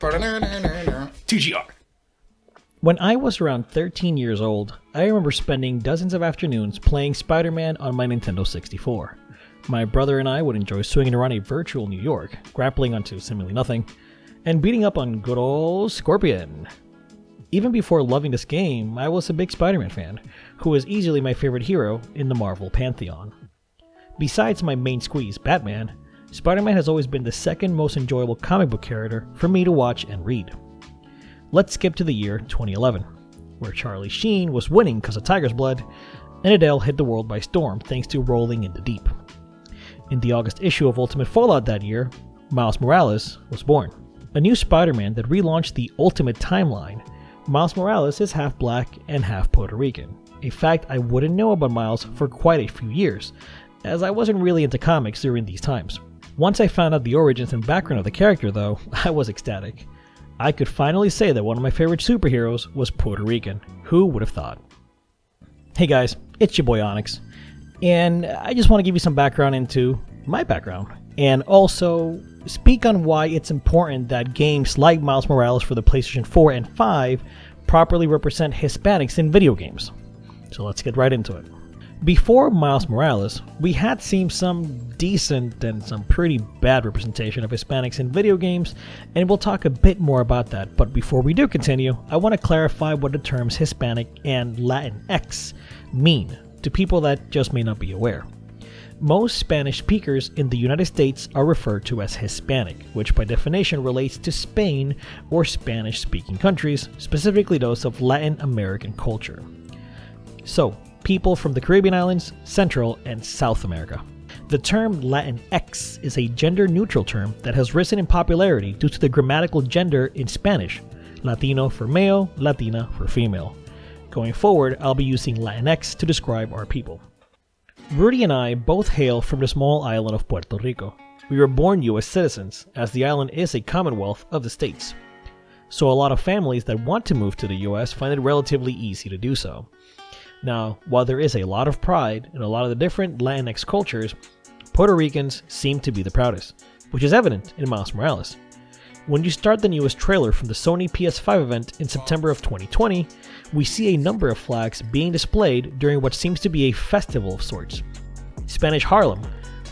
TGR. When I was around 13 years old, I remember spending dozens of afternoons playing Spider-Man on my Nintendo 64. My brother and I would enjoy swinging around a virtual New York, grappling onto seemingly nothing, and beating up on good old Scorpion. Even before loving this game, I was a big Spider-Man fan, who is easily my favorite hero in the Marvel pantheon. Besides my main squeeze, Batman, Spider-Man has always been the second most enjoyable comic book character for me to watch and read. Let's skip to the year 2011, where Charlie Sheen was winning because of Tiger's Blood, and Adele hit the world by storm thanks to Rolling in the Deep. In the August issue of Ultimate Fallout that year, Miles Morales was born. A new Spider-Man that relaunched the Ultimate Timeline. Miles Morales is half black and half Puerto Rican, a fact I wouldn't know about Miles for quite a few years, as I wasn't really into comics during these times. Once I found out the origins and background of the character though, I was ecstatic. I could finally say that one of my favorite superheroes was Puerto Rican. Who would have thought? Hey guys, it's your boy Onix, and I just want to give you some background into my background, and also speak on why it's important that games like Miles Morales for the PlayStation 4 and 5 properly represent Hispanics in video games. So let's get right into it. Before Miles Morales, we had seen some decent and some pretty bad representation of Hispanics in video games, and we'll talk a bit more about that. But before we do continue, I want to clarify what the terms Hispanic and LatinX mean to people that just may not be aware. Most Spanish speakers in the United States are referred to as Hispanic, which by definition relates to Spain or Spanish-speaking countries, specifically those of Latin American culture. So, people from the Caribbean islands, Central, and South America. The term Latinx is a gender-neutral term that has risen in popularity due to the grammatical gender in Spanish, Latino for male, Latina for female. Going forward, I'll be using Latinx to describe our people. Rudy and I both hail from the small island of Puerto Rico. We were born U.S. citizens, as the island is a commonwealth of the states. So a lot of families that want to move to the U.S. find it relatively easy to do so. Now, while there is a lot of pride in a lot of the different Latinx cultures, Puerto Ricans seem to be the proudest, which is evident in Miles Morales. When you start the newest trailer from the Sony PS5 event in September of 2020, we see a number of flags being displayed during what seems to be a festival of sorts. Spanish Harlem,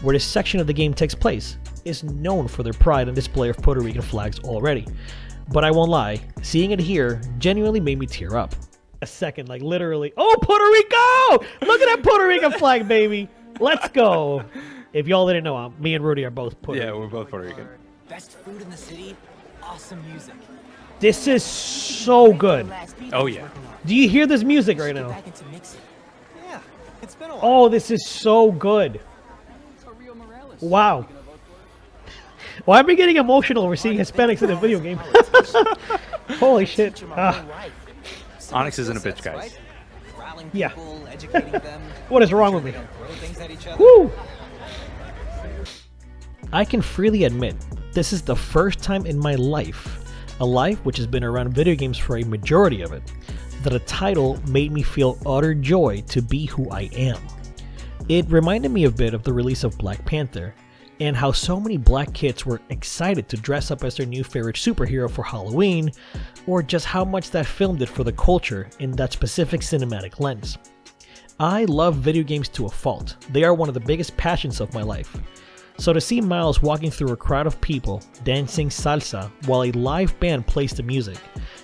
where this section of the game takes place, is known for their pride and display of Puerto Rican flags already. But I won't lie, seeing it here genuinely made me tear up. A second, like literally, oh, Puerto Rico! Look at that Puerto Rican flag, baby! Let's go! If y'all didn't know, me and Rudy are both Puerto Rican. Yeah, we're both Puerto Rican. Best food in the city, awesome music. This is so good. Oh yeah. Do you hear this music right now? Yeah, it's been a while. Oh, this is so good. Wow. Why am I getting emotional over seeing Hispanics in a video game? Holy shit. Onix isn't a bitch, guys. Yeah. What is wrong with me? Woo! I can freely admit, this is the first time in my life, a life which has been around video games for a majority of it, that a title made me feel utter joy to be who I am. It reminded me a bit of the release of Black Panther, and how so many black kids were excited to dress up as their new favorite superhero for Halloween, or just how much that film did for the culture in that specific cinematic lens. I love video games to a fault. They are one of the biggest passions of my life. So to see Miles walking through a crowd of people, dancing salsa, while a live band plays the music,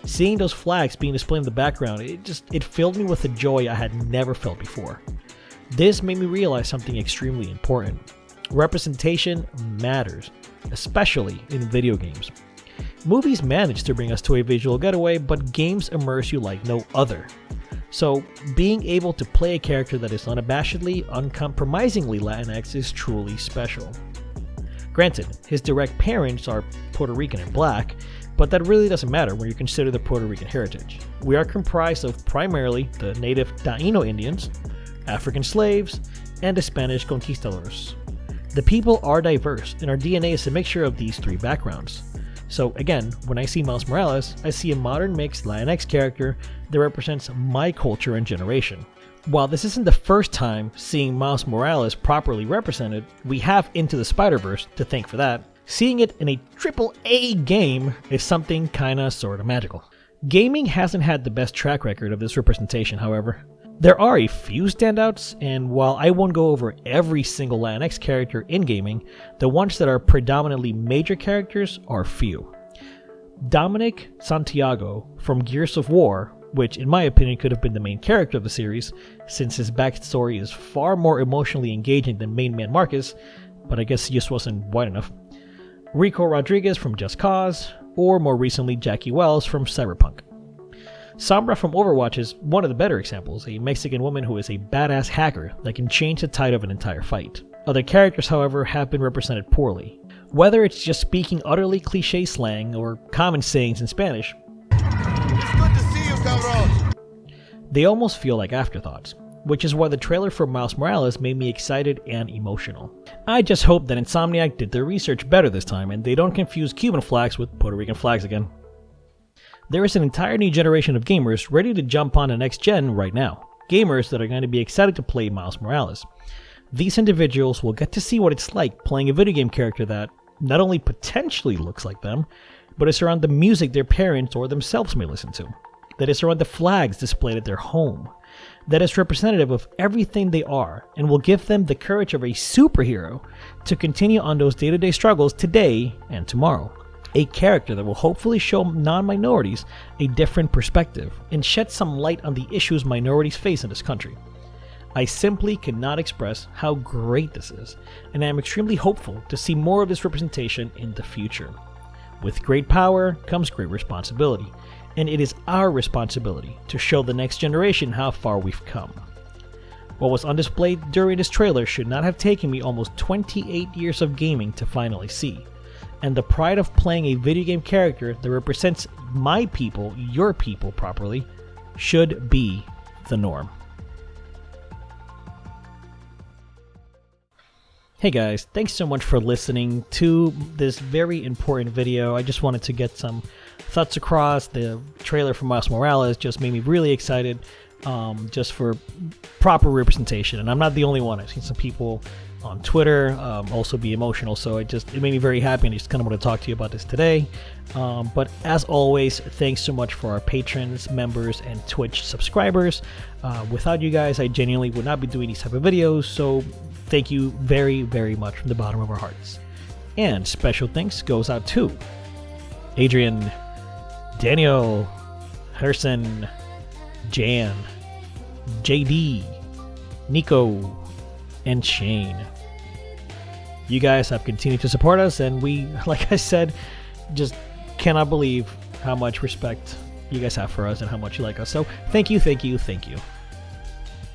seeing those flags being displayed in the background, it filled me with a joy I had never felt before. This made me realize something extremely important. Representation matters, especially in video games. Movies manage to bring us to a visual getaway, but games immerse you like no other. So, being able to play a character that is unabashedly, uncompromisingly Latinx is truly special. Granted, his direct parents are Puerto Rican and black, but that really doesn't matter when you consider the Puerto Rican heritage. We are comprised of primarily the native Taino Indians, African slaves, and the Spanish conquistadors. The people are diverse, and our DNA is a mixture of these three backgrounds. So again, when I see Miles Morales, I see a modern mixed Latinx character that represents my culture and generation. While this isn't the first time seeing Miles Morales properly represented, we have Into the Spider-Verse to thank for that, Seeing it in a AAA game is something kinda sorta magical. Gaming hasn't had the best track record of this representation, however. There are a few standouts, and while I won't go over every single LatinX character in gaming, the ones that are predominantly major characters are few. Dominic Santiago from Gears of War, which in my opinion could have been the main character of the series, since his backstory is far more emotionally engaging than main man Marcus, but I guess he just wasn't wide enough. Rico Rodriguez from Just Cause, or more recently Jackie Wells from Cyberpunk. Sombra from Overwatch is one of the better examples, a Mexican woman who is a badass hacker that can change the tide of an entire fight. Other characters, however, have been represented poorly. Whether it's just speaking utterly cliche slang or common sayings in Spanish, It's good to see you, cabron. they almost feel like afterthoughts, which is why the trailer for Miles Morales made me excited and emotional. I just hope that Insomniac did their research better this time and they don't confuse Cuban flags with Puerto Rican flags again. There is an entire new generation of gamers ready to jump on the next gen right now. Gamers that are going to be excited to play Miles Morales. These individuals will get to see what it's like playing a video game character that not only potentially looks like them, but is around the music their parents or themselves may listen to. That is around the flags displayed at their home. That is representative of everything they are and will give them the courage of a superhero to continue on those day-to-day struggles today and tomorrow. A character that will hopefully show non-minorities a different perspective and shed some light on the issues minorities face in this country. I simply cannot express how great this is, and I am extremely hopeful to see more of this representation in the future. With great power comes great responsibility, and it is our responsibility to show the next generation how far we've come. What was on display during this trailer should not have taken me almost 28 years of gaming to finally see, and the pride of playing a video game character that represents my people, your people properly, should be the norm. Hey guys, thanks so much for listening to this very important video. I just wanted to get some thoughts across. The trailer for Miles Morales just made me really excited, just for proper representation. And I'm not the only one. I've seen some people on Twitter also be emotional, so it made me very happy, and I just kind of want to talk to you about this today. But as always, thanks so much for our patrons, members, and Twitch subscribers. Without you guys, I genuinely would not be doing these type of videos, so thank you very, very much from the bottom of our hearts. And special thanks goes out to Adrian, Daniel, Herson, Jan, JD, Nico, and Shayne. You guys have continued to support us, and we, like I said, just cannot believe how much respect you guys have for us and how much you like us. So thank you, thank you, thank you.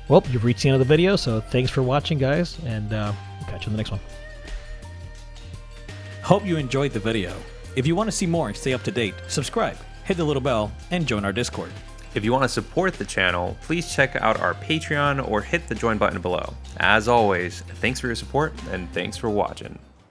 Well, you've reached the end of the video, so thanks for watching, guys, and we'll catch you in the next one. Hope you enjoyed the video. If you want to see more and stay up to date, subscribe, hit the little bell, and join our Discord. If you want to support the channel, please check out our Patreon or hit the join button below. As always, thanks for your support and thanks for watching.